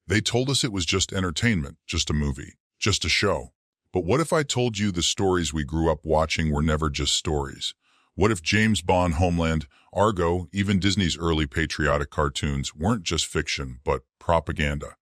They told us it was just entertainment, just a movie, just a show. But what if I told you the stories we grew up watching were never just stories? What if James Bond, Homeland, Argo, even Disney's early patriotic cartoons weren't just fiction, but propaganda?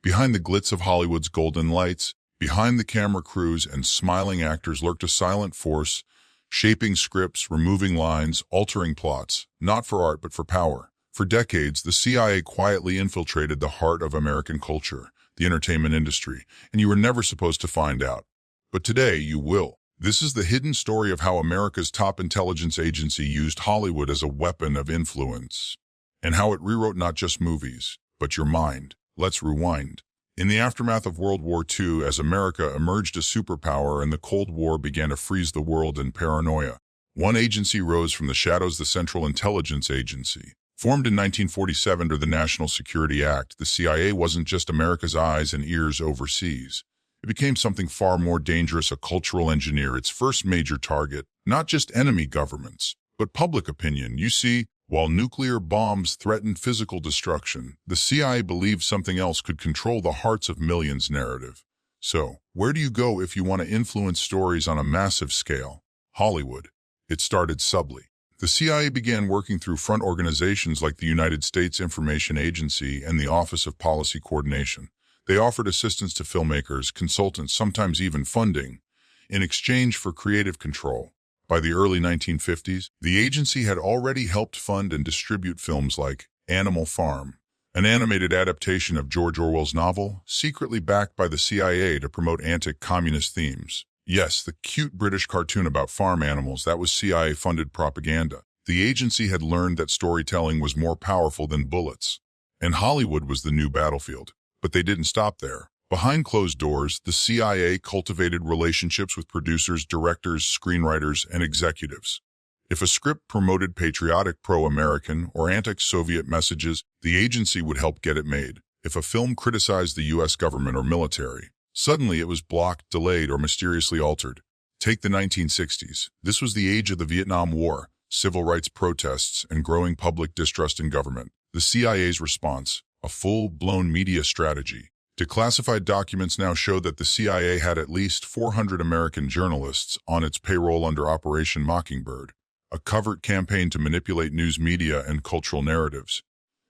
Behind the glitz of Hollywood's golden lights, behind the camera crews and smiling actors lurked a silent force, shaping scripts, removing lines, altering plots, not for art but for power. For decades, the CIA quietly infiltrated the heart of American culture, the entertainment industry, and you were never supposed to find out. But today, you will. This is the hidden story of how America's top intelligence agency used Hollywood as a weapon of influence, and how it rewrote not just movies, but your mind. Let's rewind. In the aftermath of World War II, as America emerged a superpower and the Cold War began to freeze the world in paranoia, one agency rose from the shadows: the Central Intelligence Agency. Formed in 1947 under the National Security Act, the CIA wasn't just America's eyes and ears overseas. It became something far more dangerous: a cultural engineer. Its first major target, not just enemy governments, but public opinion. You see, while nuclear bombs threatened physical destruction, the CIA believed something else could control the hearts of millions. Narrative. So, where do you go if you want to influence stories on a massive scale? Hollywood. It started subtly. The CIA began working through front organizations like the United States Information Agency and the Office of Policy Coordination. They offered assistance to filmmakers, consultants, sometimes even funding, in exchange for creative control. By the early 1950s, the agency had already helped fund and distribute films like Animal Farm, an animated adaptation of George Orwell's novel, secretly backed by the CIA to promote anti-communist themes. Yes, the cute British cartoon about farm animals, that was CIA-funded propaganda. The agency had learned that storytelling was more powerful than bullets, and Hollywood was the new battlefield. But they didn't stop there. Behind closed doors, the CIA cultivated relationships with producers, directors, screenwriters, and executives. If a script promoted patriotic, pro-American, or anti-Soviet messages, the agency would help get it made. If a film criticized the U.S. government or military, suddenly it was blocked, delayed, or mysteriously altered. Take the 1960s. This was the age of the Vietnam War, civil rights protests, and growing public distrust in government. The CIA's response: a full-blown media strategy. Declassified documents now show that the CIA had at least 400 American journalists on its payroll under Operation Mockingbird, a covert campaign to manipulate news media and cultural narratives.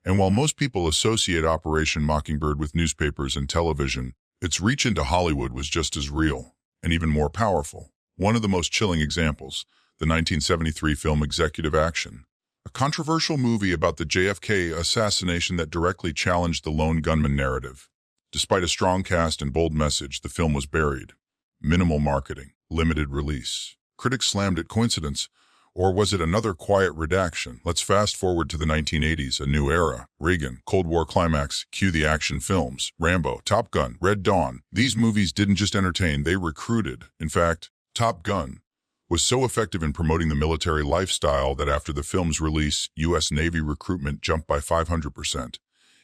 And while most people associate Operation Mockingbird with newspapers and television, its reach into Hollywood was just as real, and even more powerful. One of the most chilling examples, the 1973 film Executive Action, a controversial movie about the JFK assassination that directly challenged the lone gunman narrative. Despite a strong cast and bold message, the film was buried. Minimal marketing, limited release. Critics slammed it. Coincidence? Or was it another quiet redaction? Let's fast forward to the 1980s, a new era. Reagan, Cold War climax, cue the action films. Rambo, Top Gun, Red Dawn. These movies didn't just entertain, they recruited. In fact, Top Gun was so effective in promoting the military lifestyle that after the film's release, U.S. Navy recruitment jumped by 500%.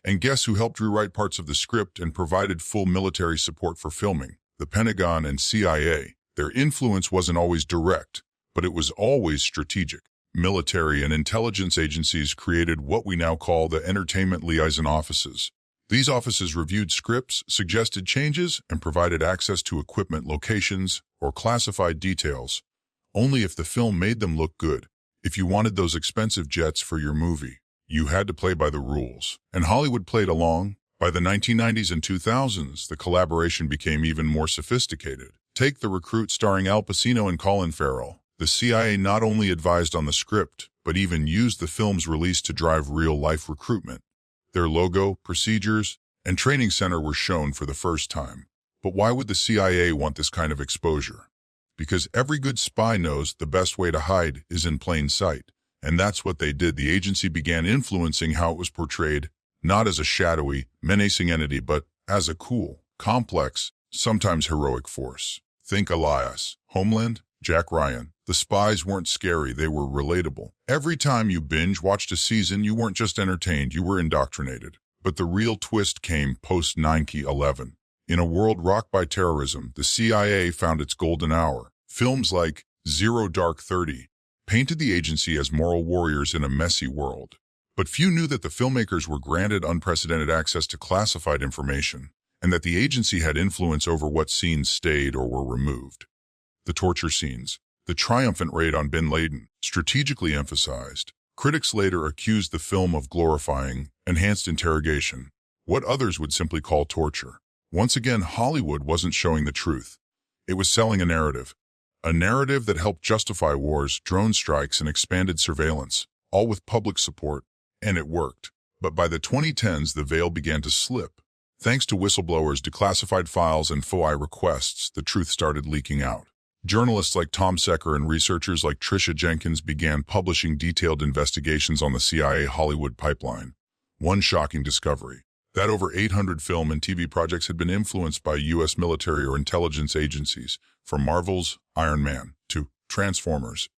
And guess who helped rewrite parts of the script and provided full military support for filming? The Pentagon and CIA. Their influence wasn't always direct, but it was always strategic. Military and intelligence agencies created what we now call the Entertainment Liaison Offices. These offices reviewed scripts, suggested changes, and provided access to equipment, locations, or classified details, only if the film made them look good. If you wanted those expensive jets for your movie, you had to play by the rules. And Hollywood played along. By the 1990s and 2000s, the collaboration became even more sophisticated. Take The Recruit starring Al Pacino and Colin Farrell. The CIA not only advised on the script, but even used the film's release to drive real-life recruitment. Their logo, procedures, and training center were shown for the first time. But why would the CIA want this kind of exposure? Because every good spy knows the best way to hide is in plain sight. And that's what they did. The agency began influencing how it was portrayed, not as a shadowy, menacing entity, but as a cool, complex, sometimes heroic force. Think Elias, Homeland, Jack Ryan. The spies weren't scary, they were relatable. Every time you binge-watched a season, you weren't just entertained, you were indoctrinated. But the real twist came post-9/11. In a world rocked by terrorism, the CIA found its golden hour. Films like Zero Dark 30 painted the agency as moral warriors in a messy world. But few knew that the filmmakers were granted unprecedented access to classified information, and that the agency had influence over what scenes stayed or were removed. The torture scenes, the triumphant raid on bin Laden, strategically emphasized. Critics later accused the film of glorifying enhanced interrogation, what others would simply call torture. Once again, Hollywood wasn't showing the truth. It was selling a narrative that helped justify wars, drone strikes, and expanded surveillance, all with public support, and it worked. But by the 2010s, the veil began to slip. Thanks to whistleblowers, declassified files, and FOI requests, the truth started leaking out. Journalists like Tom Secker and researchers like Tricia Jenkins began publishing detailed investigations on the CIA Hollywood pipeline. One shocking discovery: that over 800 film and TV projects had been influenced by U.S. military or intelligence agencies, from Marvel's Iron Man to Transformers.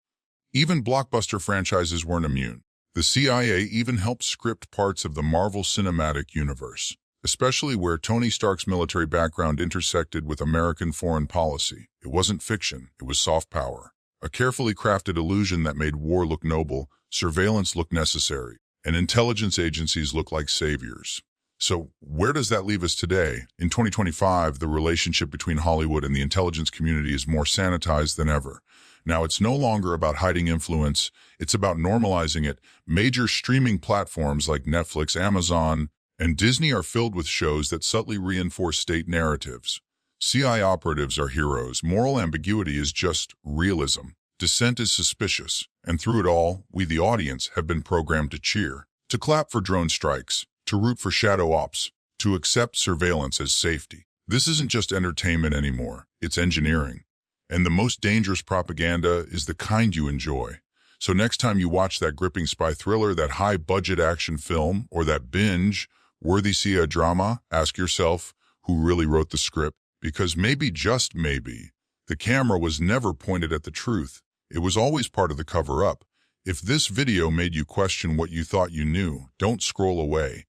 Even blockbuster franchises weren't immune. The CIA even helped script parts of the Marvel Cinematic Universe, especially where Tony Stark's military background intersected with American foreign policy. It wasn't fiction, it was soft power. A carefully crafted illusion that made war look noble, surveillance look necessary, and intelligence agencies look like saviors. So where does that leave us today? In 2025, the relationship between Hollywood and the intelligence community is more sanitized than ever. Now, it's no longer about hiding influence, it's about normalizing it. Major streaming platforms like Netflix, Amazon, and Disney are filled with shows that subtly reinforce state narratives. CIA operatives are heroes, moral ambiguity is just realism, dissent is suspicious, and through it all, we the audience have been programmed to cheer, to clap for drone strikes, to root for shadow ops, to accept surveillance as safety. This isn't just entertainment anymore, it's engineering. And the most dangerous propaganda is the kind you enjoy. So next time you watch that gripping spy thriller, that high-budget action film, or that binge-worthy CIA drama, ask yourself, who really wrote the script? Because maybe, just maybe, the camera was never pointed at the truth. It was always part of the cover-up. If this video made you question what you thought you knew, don't scroll away.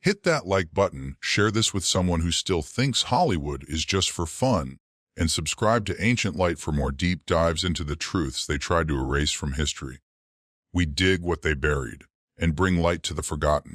Hit that like button, share this with someone who still thinks Hollywood is just for fun, and subscribe to Ancient Light for more deep dives into the truths they tried to erase from history. We dig what they buried and bring light to the forgotten.